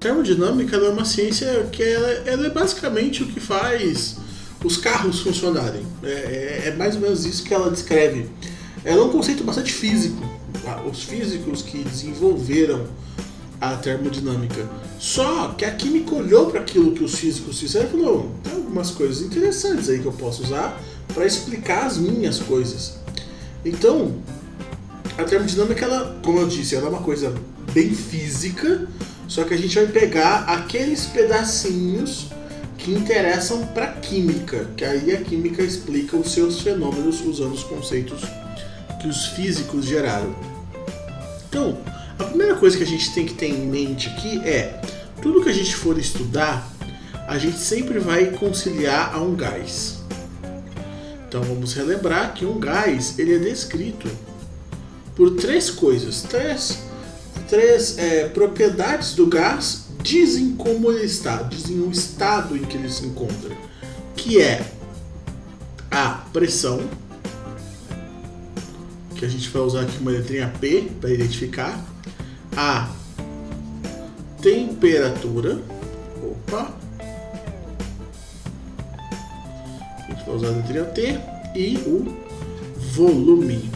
termodinâmica é uma ciência que ela é basicamente o que faz os carros funcionarem. É mais ou menos isso que ela descreve. Ela é um conceito bastante físico. Os físicos que desenvolveram a termodinâmica. Só que a química olhou para aquilo que os físicos fizeram e falou: tem algumas coisas interessantes aí que eu posso usar para explicar as minhas coisas. Então, a termodinâmica, ela, como eu disse, ela é uma coisa bem física, só que a gente vai pegar aqueles pedacinhos que interessam para a química, que aí a química explica os seus fenômenos usando os conceitos que os físicos geraram. Então, a primeira coisa que a gente tem que ter em mente aqui é: tudo que a gente for estudar, a gente sempre vai conciliar a um gás. Então vamos relembrar que um gás ele é descrito por três coisas, três propriedades do gás dizem como ele está, dizem o estado em que ele se encontra, que é a pressão, que a gente vai usar aqui uma letrinha P para identificar, a temperatura, a gente vai usar a letrinha T, e o volume.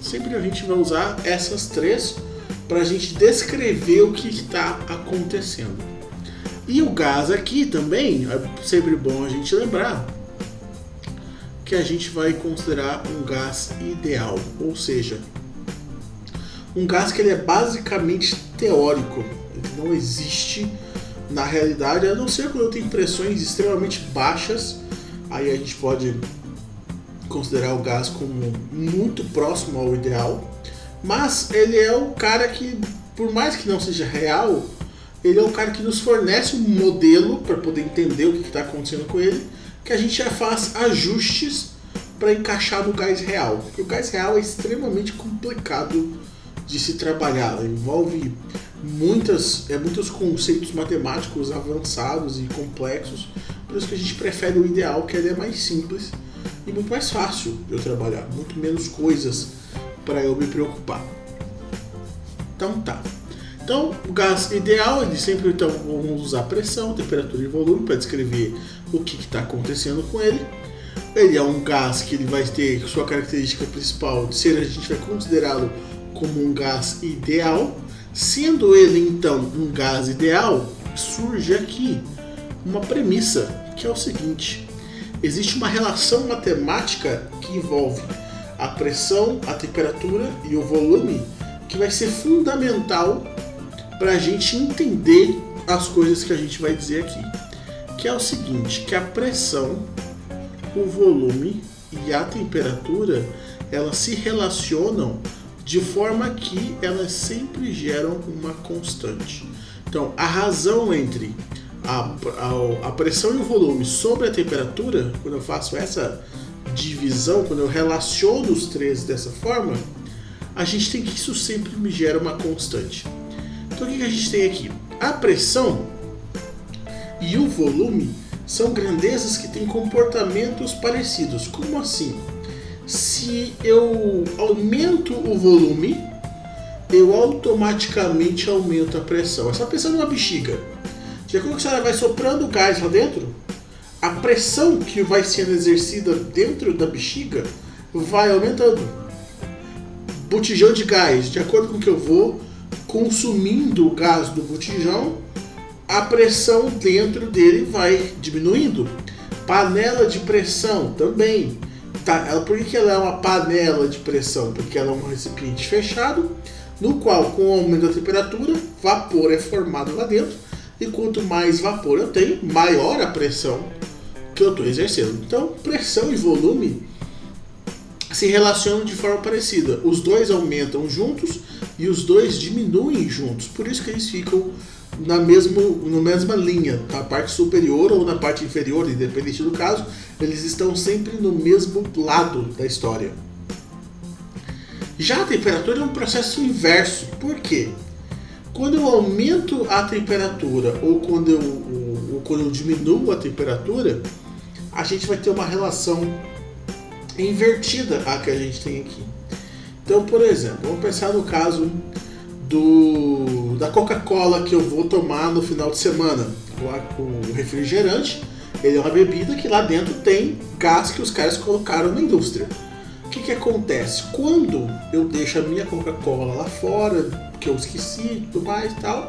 Sempre a gente vai usar essas três para a gente descrever o que está acontecendo. E o gás aqui também, é sempre bom a gente lembrar que a gente vai considerar um gás ideal, ou seja, um gás que ele é basicamente teórico, ele não existe na realidade, a não ser quando tem pressões extremamente baixas, aí a gente pode considerar o gás como muito próximo ao ideal, mas ele é o cara que, por mais que não seja real, ele é o cara que nos fornece um modelo para poder entender o que está acontecendo com ele, que a gente já faz ajustes para encaixar no gás real, porque o gás real é extremamente complicado de se trabalhar, envolve muitos conceitos matemáticos avançados e complexos, por isso que a gente prefere o ideal, que ele é mais simples e muito mais fácil de eu trabalhar, muito menos coisas para eu me preocupar. Então tá. Então o gás ideal, ele sempre vamos usar pressão, temperatura e volume para descrever o que está acontecendo com ele. Ele é um gás que ele vai ter sua característica principal de ser, a gente vai considerá-lo como um gás ideal. Sendo ele então um gás ideal, surge aqui uma premissa, que é o seguinte: existe uma relação matemática que envolve a pressão, a temperatura e o volume, que vai ser fundamental para a gente entender as coisas que a gente vai dizer aqui, que é o seguinte, que a pressão, o volume e a temperatura, elas se relacionam de forma que elas sempre geram uma constante. Então, a razão entre a pressão e o volume sobre a temperatura, quando eu faço essa divisão, quando eu relaciono os três dessa forma, a gente tem que isso sempre me gera uma constante. Então, o que a gente tem aqui? A pressão e o volume são grandezas que têm comportamentos parecidos. Como assim? Se eu aumento o volume, eu automaticamente aumento a pressão. É só pensar numa bexiga. Já que a senhora vai soprando o gás lá dentro, a pressão que vai sendo exercida dentro da bexiga vai aumentando. Botijão de gás, de acordo com que eu vou consumindo o gás do botijão, a pressão dentro dele vai diminuindo. Panela de pressão também. Por que ela é uma panela de pressão? Porque ela é um recipiente fechado, no qual, com o aumento da temperatura, vapor é formado lá dentro, e quanto mais vapor eu tenho, maior a pressão que eu estou exercendo. Então, pressão e volume se relacionam de forma parecida. Os dois aumentam juntos e os dois diminuem juntos. Por isso que eles ficam na mesma linha, na parte superior ou na parte inferior, independente do caso, eles estão sempre no mesmo lado da história. Já a temperatura é um processo inverso. Por quê? Quando eu aumento a temperatura ou quando eu diminuo a temperatura, a gente vai ter uma relação invertida à que a gente tem aqui. Então, por exemplo, vamos pensar no caso da Coca-Cola que eu vou tomar no final de semana. O refrigerante, ele é uma bebida que lá dentro tem gás que os caras colocaram na indústria. O que acontece? Quando eu deixo a minha Coca-Cola lá fora, que eu esqueci e tudo mais e tal,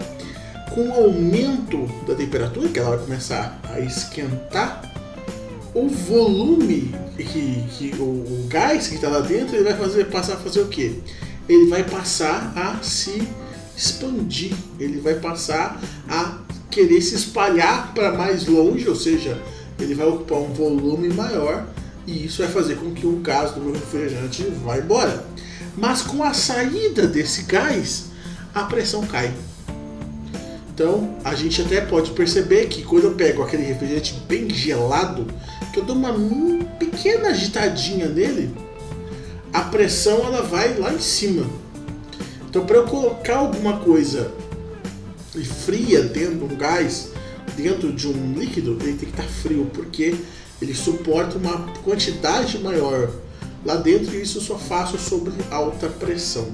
com o aumento da temperatura, que ela vai começar a esquentar, o volume, o gás que está lá dentro, ele vai passar a fazer o quê? Ele vai passar a se expandir, ele vai passar a querer se espalhar para mais longe, ou seja, ele vai ocupar um volume maior e isso vai fazer com que o gás do meu refrigerante vá embora. Mas com a saída desse gás, a pressão cai. Então, a gente até pode perceber que quando eu pego aquele refrigerante bem gelado, que eu dou uma pequena agitadinha nele, a pressão ela vai lá em cima. Então, para eu colocar alguma coisa fria dentro de um gás, dentro de um líquido, ele tem que estar frio, porque ele suporta uma quantidade maior lá dentro e isso eu só faço sobre alta pressão.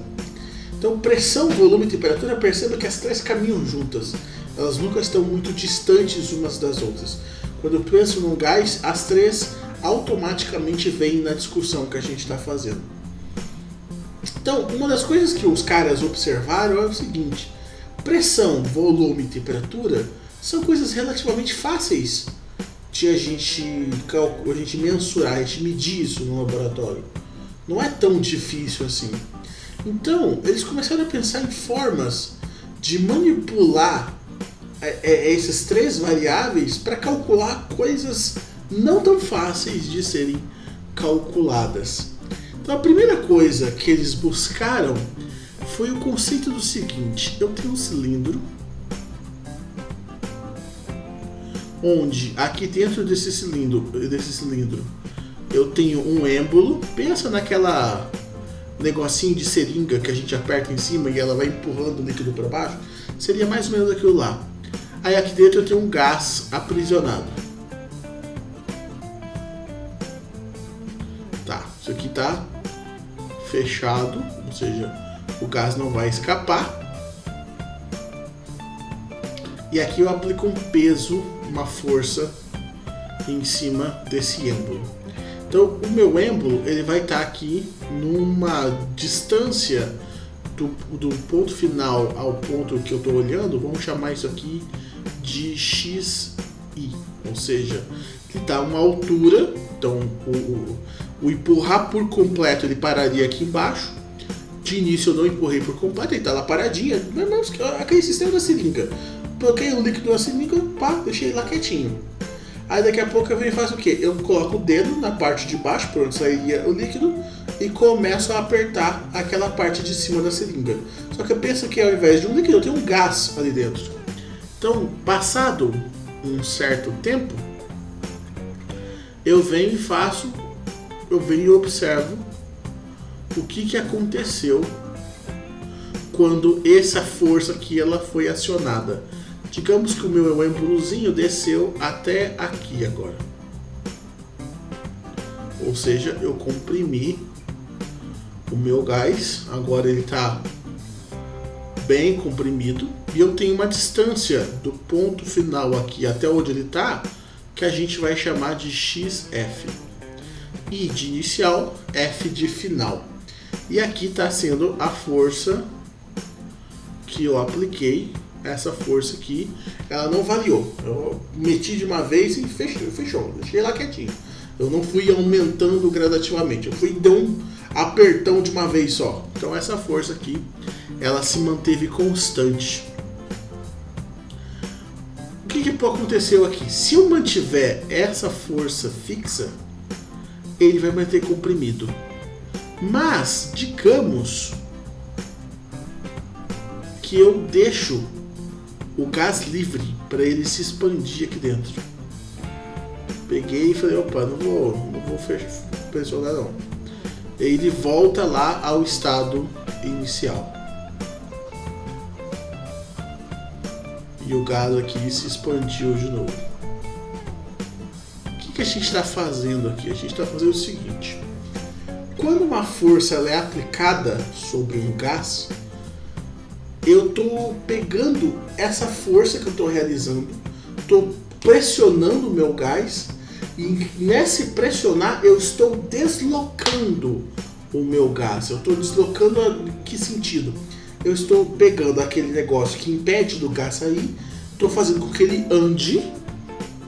Então, pressão, volume e temperatura, perceba que as três caminham juntas. Elas nunca estão muito distantes umas das outras. Quando eu penso num gás, as três automaticamente vêm na discussão que a gente está fazendo. Então, uma das coisas que os caras observaram é o seguinte: pressão, volume e temperatura são coisas relativamente fáceis de a gente mensurar, a gente medir isso no laboratório. Não é tão difícil assim. Então, eles começaram a pensar em formas de manipular essas três variáveis para calcular coisas não tão fáceis de serem calculadas. Então, a primeira coisa que eles buscaram foi o conceito do seguinte: eu tenho um cilindro, onde aqui dentro desse cilindro eu tenho um êmbolo. Pensa naquela negocinho de seringa que a gente aperta em cima e ela vai empurrando o líquido para baixo. Seria mais ou menos aquilo lá. Aí aqui dentro eu tenho um gás aprisionado. Tá, isso aqui tá fechado, ou seja, o gás não vai escapar. E aqui eu aplico um peso, uma força em cima desse êmbolo. Então o meu êmbolo ele vai estar aqui numa distância do ponto final ao ponto que eu estou olhando. Vamos chamar isso aqui de XI, ou seja, ele está a uma altura. Então o empurrar por completo ele pararia aqui embaixo. De início eu não empurrei por completo, ele está lá paradinho, aquele sistema da seringa. Coloquei o líquido na seringa, pá, deixei ele lá quietinho. Aí daqui a pouco eu venho e faço o quê? Eu coloco o dedo na parte de baixo, por onde sairia o líquido, e começo a apertar aquela parte de cima da seringa. Só que eu penso que ao invés de um líquido, eu tenho um gás ali dentro. Então, passado um certo tempo, eu venho e observo o que aconteceu quando essa força aqui ela foi acionada. Digamos que o meu êmbolozinho desceu até aqui agora. Ou seja, eu comprimi o meu gás, agora ele está bem comprimido. E eu tenho uma distância do ponto final aqui até onde ele está, que a gente vai chamar de XF. I de inicial, F de final. E aqui está sendo a força que eu apliquei. Essa força aqui, ela não variou. Eu meti de uma vez e fechou. Deixei lá quietinho. Eu não fui aumentando gradativamente. Eu fui dando um apertão de uma vez só. Então essa força aqui, ela se manteve constante. O que aconteceu aqui? Se eu mantiver essa força fixa, ele vai manter comprimido. Mas, digamos que eu deixo o gás livre para ele se expandir aqui dentro. Peguei e falei, opa, não vou pressionar não. E ele volta lá ao estado inicial. E o gás aqui se expandiu de novo. O que a gente está fazendo aqui? A gente está fazendo o seguinte: quando uma força ela é aplicada sobre um gás, eu estou pegando essa força que eu estou realizando, estou pressionando o meu gás, e nesse pressionar eu estou deslocando o meu gás. Eu estou deslocando em que sentido? Eu estou pegando aquele negócio que impede do gás sair, estou fazendo com que ele ande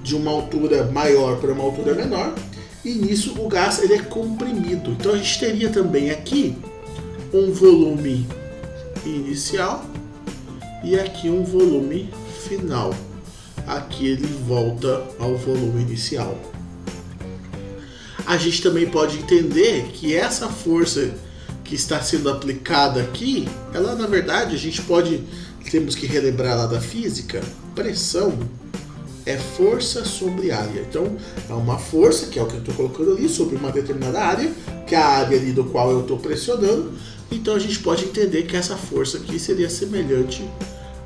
de uma altura maior para uma altura menor, e nisso o gás ele é comprimido. Então a gente teria também aqui um volume inicial e aqui um volume final. Aqui ele volta ao volume inicial. A gente também pode entender que essa força que está sendo aplicada aqui, ela na verdade temos que relembrar lá da física, pressão é força sobre área. Então é uma força, que é o que eu estou colocando ali, sobre uma determinada área, que é a área ali do qual eu estou pressionando. Então a gente pode entender que essa força aqui seria semelhante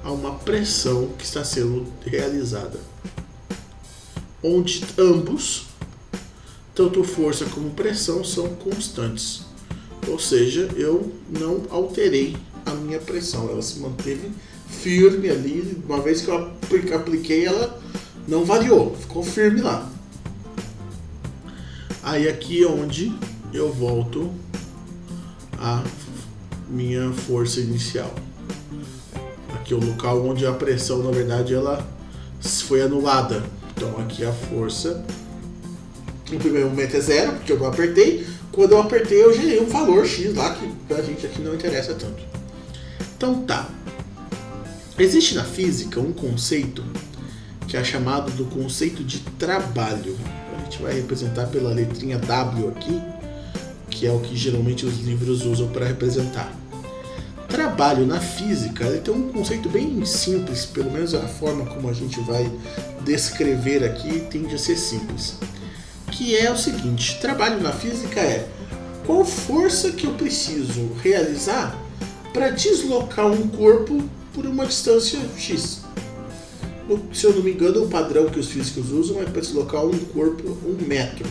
a uma pressão que está sendo realizada, onde ambos, tanto força como pressão, são constantes. Ou seja, eu não alterei a minha pressão, ela se manteve firme ali. Uma vez que eu apliquei, ela não variou, ficou firme lá. Aí aqui é onde eu volto a minha força inicial. Aqui é o local onde a pressão, na verdade, ela foi anulada. Então aqui a força, no primeiro momento é zero, porque eu não apertei. Quando eu apertei, eu gerei um valor X lá, que pra gente aqui não interessa tanto. Então tá. Existe na física um conceito que é chamado do conceito de trabalho. A gente vai representar pela letrinha W aqui, que é o que geralmente os livros usam para representar. Trabalho na física, ele tem um conceito bem simples, pelo menos a forma como a gente vai descrever aqui tende a ser simples. Que é o seguinte: trabalho na física é qual força que eu preciso realizar para deslocar um corpo por uma distância X. Se eu não me engano, o padrão que os físicos usam é para deslocar um corpo 1 metro.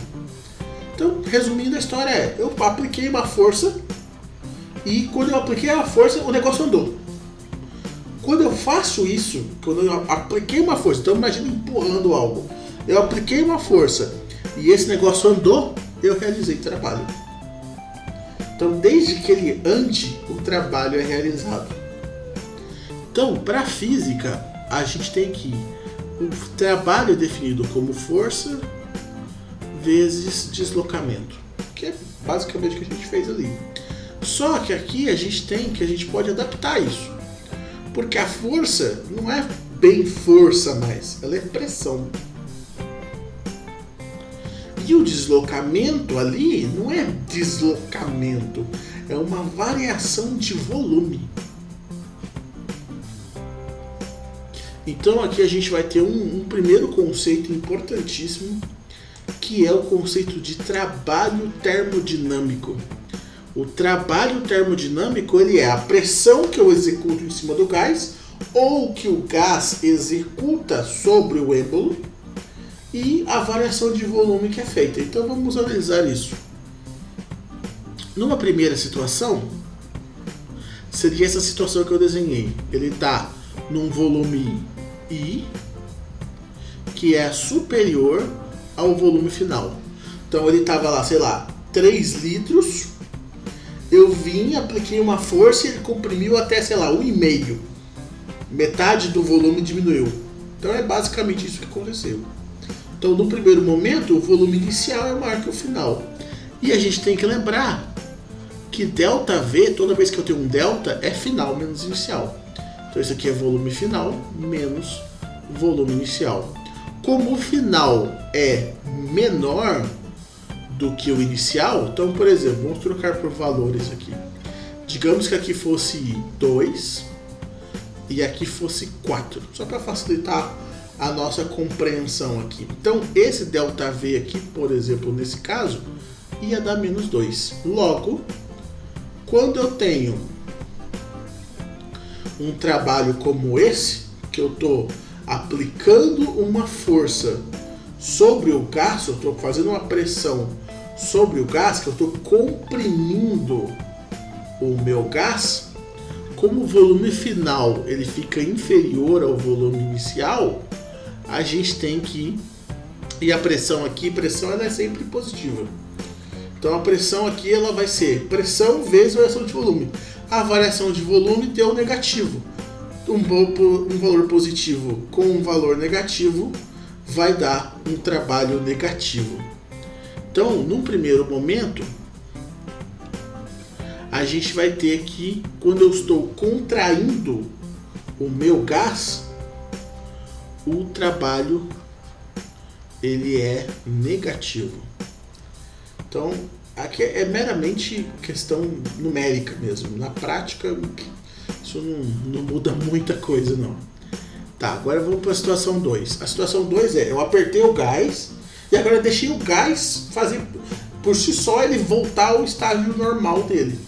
Então, resumindo a história eu apliquei uma força, e quando eu apliquei a força, o negócio andou. Quando eu faço isso, quando eu apliquei uma força, então imagina empurrando algo, eu apliquei uma força e esse negócio andou, eu realizei trabalho. Então, desde que ele ande, o trabalho é realizado. Então, para a física, a gente tem que o trabalho é definido como força vezes deslocamento, que é basicamente o que a gente fez ali. Só que aqui a gente pode adaptar isso, porque a força não é bem força mais, ela é pressão. E o deslocamento ali não é deslocamento, é uma variação de volume. Então aqui a gente vai ter um primeiro conceito importantíssimo, que é o conceito de trabalho termodinâmico. O trabalho termodinâmico, ele é a pressão que eu executo em cima do gás, ou que o gás executa sobre o êmbolo, e a variação de volume que é feita. Então vamos analisar isso. Numa primeira situação, seria essa situação que eu desenhei. Ele está num volume I, que é superior ao volume final. Então ele estava lá, sei lá, 3 litros. Eu vim, apliquei uma força e ele comprimiu até, sei lá, 1,5. Metade do volume diminuiu. Então é basicamente isso que aconteceu. Então, no primeiro momento, o volume inicial é maior que o final. E a gente tem que lembrar que ΔV, toda vez que eu tenho um delta, é final menos inicial. Então, isso aqui é volume final menos volume inicial. Como o final é menor do que o inicial, então, por exemplo, vamos trocar por valores aqui. Digamos que aqui fosse 2 e aqui fosse 4, só para facilitar a nossa compreensão aqui. Então, esse ΔV aqui, por exemplo, nesse caso, ia dar menos 2. Logo, quando eu tenho um trabalho como esse, que eu estou aplicando uma força sobre o gás, eu estou fazendo uma pressão sobre o gás, que eu estou comprimindo o meu gás, como o volume final ele fica inferior ao volume inicial, a gente tem que... E a pressão aqui, pressão ela é sempre positiva. Então a pressão aqui ela vai ser pressão vezes variação de volume. A variação de volume deu negativo. Um valor positivo com um valor negativo vai dar um trabalho negativo. Então, num primeiro momento, a gente vai ter que, quando eu estou contraindo o meu gás, o trabalho ele é negativo. Então, aqui é meramente questão numérica mesmo. Na prática, isso não muda muita coisa, não. Tá, agora vamos para a situação 2. A situação 2 é, eu apertei o gás e agora eu deixei o gás fazer, por si só, ele voltar ao estágio normal dele.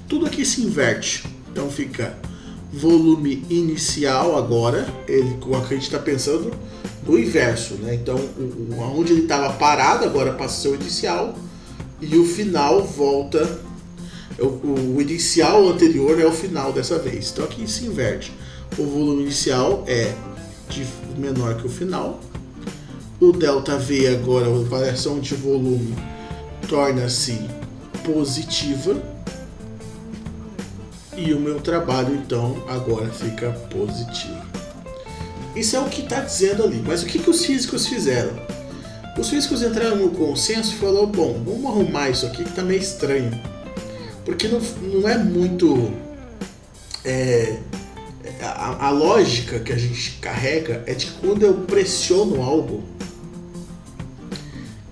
Tudo aqui se inverte. Então fica volume inicial agora, o que a gente está pensando no inverso, né? Então, onde ele estava parado agora passa a ser o inicial e o final volta. O inicial anterior é o final dessa vez. Então aqui se inverte. O volume inicial é menor que o final. O ΔV agora, a variação de volume, torna-se positiva. E o meu trabalho então agora fica positivo. Isso é o que está dizendo ali. Mas o que os físicos fizeram? Os físicos entraram no consenso e falaram, bom, vamos arrumar isso aqui que está meio estranho. Porque não é muito... A lógica que a gente carrega é de que quando eu pressiono algo,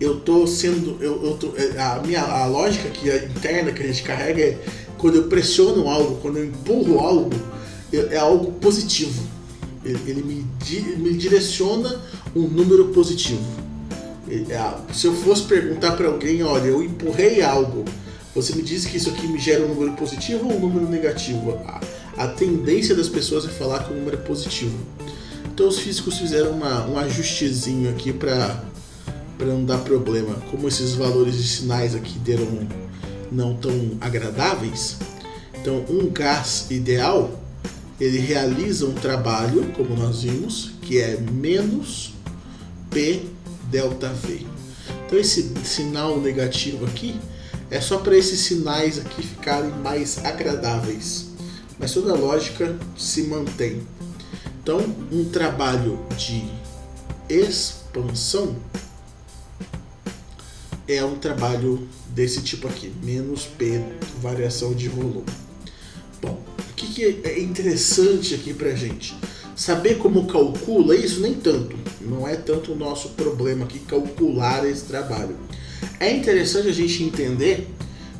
eu tô sendo... A lógica interna que a gente carrega é quando eu pressiono algo, quando eu empurro algo, é algo positivo. Ele me direciona um número positivo. Se eu fosse perguntar para alguém, olha, eu empurrei algo, você me diz que isso aqui me gera um número positivo ou um número negativo? A tendência das pessoas é falar que o número é positivo. Então os físicos fizeram um ajustezinho aqui para não dar problema. Como esses valores de sinais aqui deram não tão agradáveis, então um gás ideal ele realiza um trabalho, como nós vimos, que é menos P ΔV. Então esse sinal negativo aqui é só para esses sinais aqui ficarem mais agradáveis, mas toda a lógica se mantém. Então um trabalho de expansão é um trabalho desse tipo aqui, menos P, variação de volume. Bom, o que é interessante aqui pra gente? Saber como calcula isso? Nem tanto. Não é tanto o nosso problema aqui calcular esse trabalho. É interessante a gente entender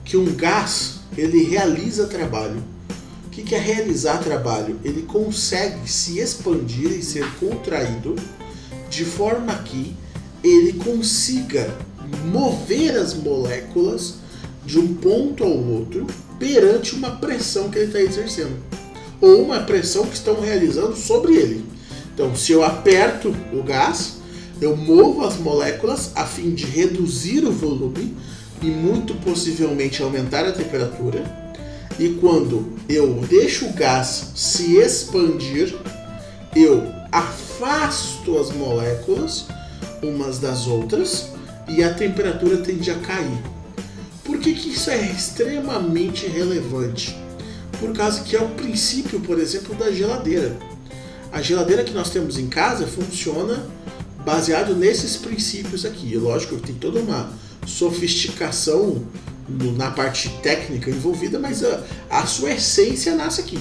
que um gás, ele realiza trabalho. O que é realizar trabalho? Ele consegue se expandir e ser contraído de forma que ele consiga mover as moléculas de um ponto ao outro perante uma pressão que ele está exercendo, ou uma pressão que estão realizando sobre ele. Então, se eu aperto o gás, eu movo as moléculas a fim de reduzir o volume e muito possivelmente aumentar a temperatura. E quando eu deixo o gás se expandir, eu afasto as moléculas umas das outras e a temperatura tende a cair. Por que isso é extremamente relevante? Por causa que é o princípio, por exemplo, da geladeira. A geladeira que nós temos em casa funciona baseado nesses princípios aqui. Lógico que tem toda uma sofisticação na parte técnica envolvida, mas a sua essência nasce aqui.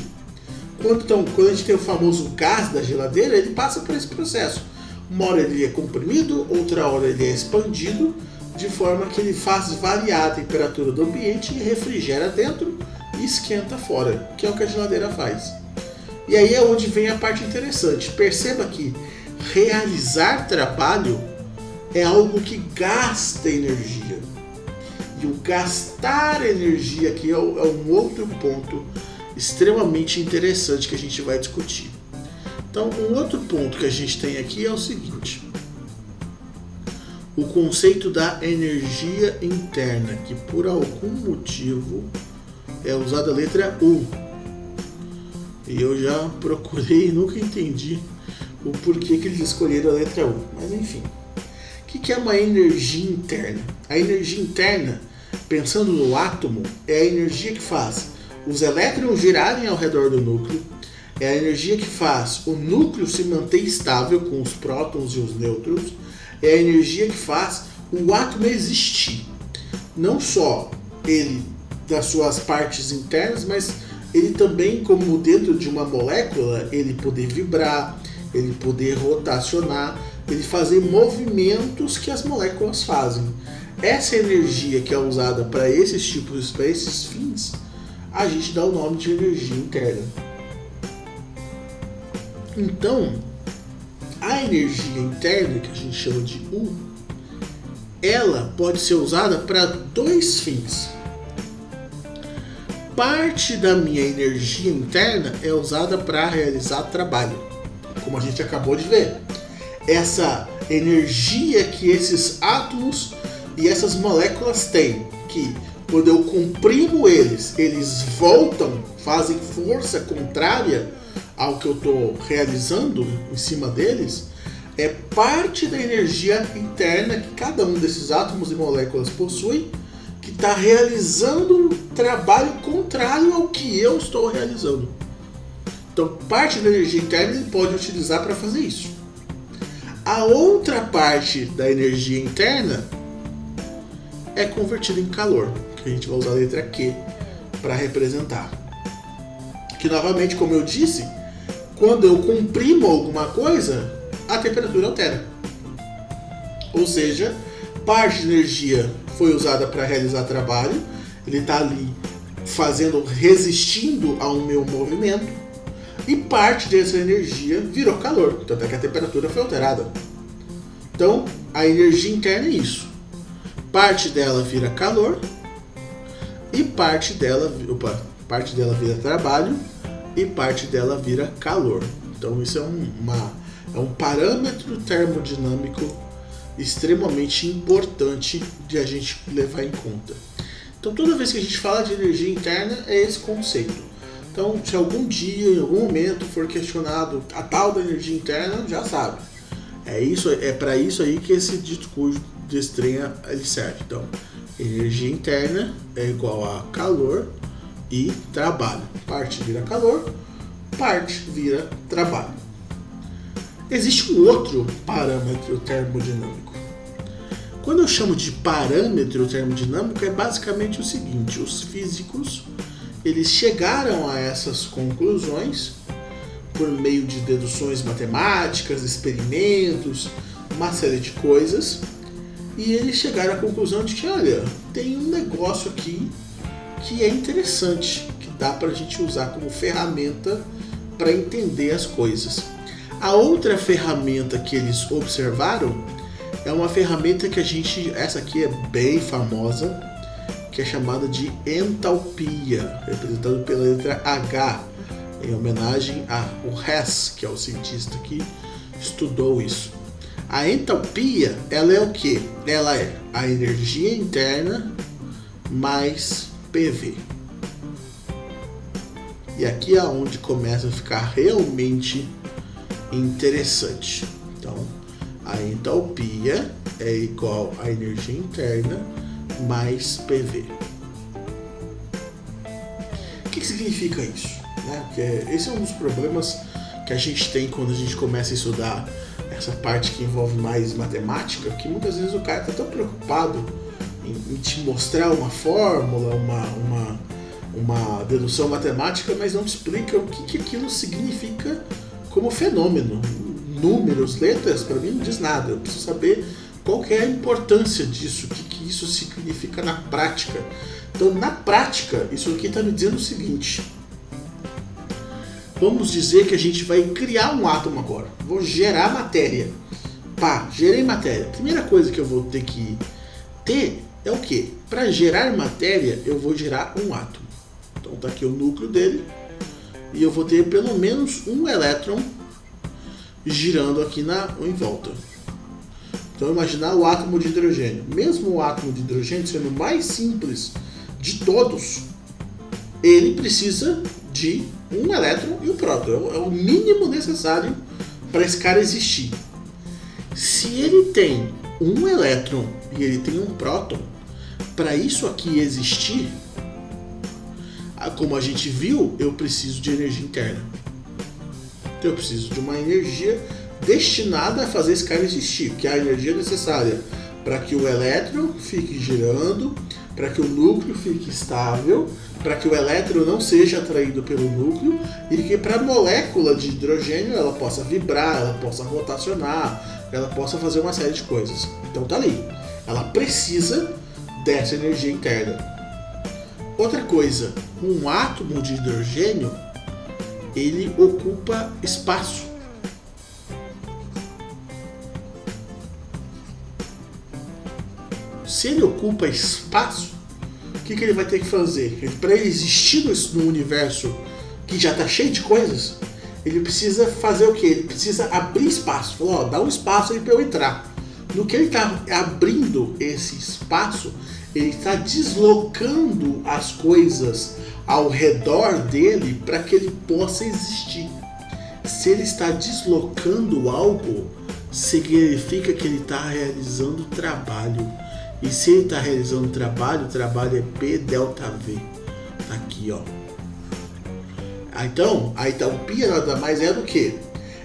Quando a gente tem o famoso gás da geladeira, ele passa por esse processo. Uma hora ele é comprimido, outra hora ele é expandido, de forma que ele faz variar a temperatura do ambiente e refrigera dentro e esquenta fora, que é o que a geladeira faz. E aí é onde vem a parte interessante. Perceba que realizar trabalho é algo que gasta energia. E o gastar energia aqui é um outro ponto extremamente interessante que a gente vai discutir. Então, um outro ponto que a gente tem aqui é o seguinte: o conceito da energia interna, que por algum motivo é usada a letra U. E eu já procurei e nunca entendi o porquê que eles escolheram a letra U. Mas enfim. O que é uma energia interna? A energia interna, pensando no átomo, é a energia que faz os elétrons girarem ao redor do núcleo, é a energia que faz o núcleo se manter estável com os prótons e os nêutrons, é a energia que faz o átomo existir. Não só ele das suas partes internas, mas ele também, como dentro de uma molécula, ele poder vibrar, ele poder rotacionar, ele fazer movimentos que as moléculas fazem. Essa energia que é usada para esses tipos, para esses fins, a gente dá o nome de energia interna. Então, a energia interna, que a gente chama de U, ela pode ser usada para dois fins. Parte da minha energia interna é usada para realizar trabalho, como a gente acabou de ver. Essa energia que esses átomos e essas moléculas têm, que quando eu comprimo eles voltam, fazem força contrária ao que eu estou realizando em cima deles, é parte da energia interna que cada um desses átomos e moléculas possui, que está realizando um trabalho contrário ao que eu estou realizando. Então, parte da energia interna ele pode utilizar para fazer isso. A outra parte da energia interna é convertida em calor, que a gente vai usar a letra Q para representar. Que novamente, como eu disse, quando eu comprimo alguma coisa, a temperatura altera. Ou seja, parte da energia foi usada para realizar trabalho, ele está ali resistindo ao meu movimento, e parte dessa energia virou calor, tanto é que a temperatura foi alterada. Então, a energia interna é isso. Parte dela vira calor e parte dela vira trabalho e parte dela vira calor. Então, isso é um parâmetro termodinâmico extremamente importante de a gente levar em conta. Então, toda vez que a gente fala de energia interna, é esse conceito. Então, se algum dia, em algum momento, for questionado a tal da energia interna, já sabe. É para isso aí que esse dito cujo desse trem ele serve. Então, energia interna é igual a calor e trabalho. Parte vira calor, parte vira trabalho. Existe um outro parâmetro termodinâmico. Quando eu chamo de parâmetro termodinâmico, é basicamente o seguinte: os físicos eles chegaram a essas conclusões por meio de deduções matemáticas, experimentos, uma série de coisas, e eles chegaram à conclusão de que, olha, tem um negócio aqui que é interessante, que dá para a gente usar como ferramenta para entender as coisas. A outra ferramenta que eles observaram é uma ferramenta que essa aqui é bem famosa, que é chamada de entalpia, representado pela letra H, em homenagem ao Hess, que é o cientista que estudou isso. A entalpia, ela é o quê? Ela é a energia interna mais PV. E aqui é onde começa a ficar realmente interessante. Então, a entalpia é igual à energia interna mais PV. O que significa isso? Porque esse é um dos problemas que a gente tem quando a gente começa a estudar essa parte que envolve mais matemática, que muitas vezes o cara está tão preocupado em te mostrar uma fórmula, uma dedução matemática, mas não te explica o que aquilo significa como fenômeno. Números, letras, para mim não diz nada. Eu preciso saber qual que é a importância disso, o que isso significa na prática. Então, na prática, isso aqui está me dizendo o seguinte: vamos dizer que a gente vai criar um átomo agora. Vou gerar matéria. Gerei matéria. A primeira coisa que eu vou ter que ter é o quê? Para gerar matéria, eu vou gerar um átomo. Então, está aqui o núcleo dele. E eu vou ter pelo menos um elétron girando aqui em volta. Então, imaginar o átomo de hidrogênio. Mesmo o átomo de hidrogênio sendo o mais simples de todos, ele precisa de um elétron e um próton. É o mínimo necessário para esse cara existir. Se ele tem um elétron e ele tem um próton, para isso aqui existir, como a gente viu, eu preciso de energia interna. Então eu preciso de uma energia destinada a fazer esse cara existir, que é a energia necessária para que o elétron fique girando, para que o núcleo fique estável, para que o elétron não seja atraído pelo núcleo e que para a molécula de hidrogênio ela possa vibrar, ela possa rotacionar, ela possa fazer uma série de coisas. Então tá ali. Ela precisa dessa energia interna. Outra coisa, um átomo de hidrogênio, ele ocupa espaço. Se ele ocupa espaço, o que ele vai ter que fazer? Para ele existir no universo que já está cheio de coisas, ele precisa fazer o quê? Ele precisa abrir espaço. Falar, ó, dá um espaço aí para eu entrar. No que ele está abrindo esse espaço, ele está deslocando as coisas ao redor dele para que ele possa existir. Se ele está deslocando algo, significa que ele está realizando trabalho. E se ele está realizando trabalho, o trabalho é P delta V. Tá aqui, ó. Então, a entalpia nada mais é do que?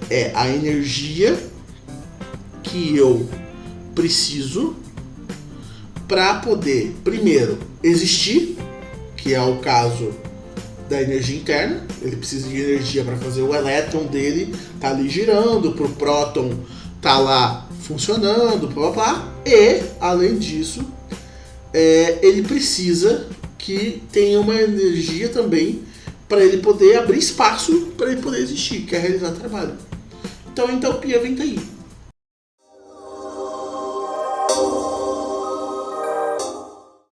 É a energia que eu preciso para poder, primeiro, existir, que é o caso da energia interna. Ele precisa de energia para fazer o elétron dele tá ali girando, para o próton tá lá funcionando, blá, blá, blá. E, além disso, ele precisa que tenha uma energia também para ele poder abrir espaço para ele poder existir, que é realizar trabalho. Então a entalpia vem daí.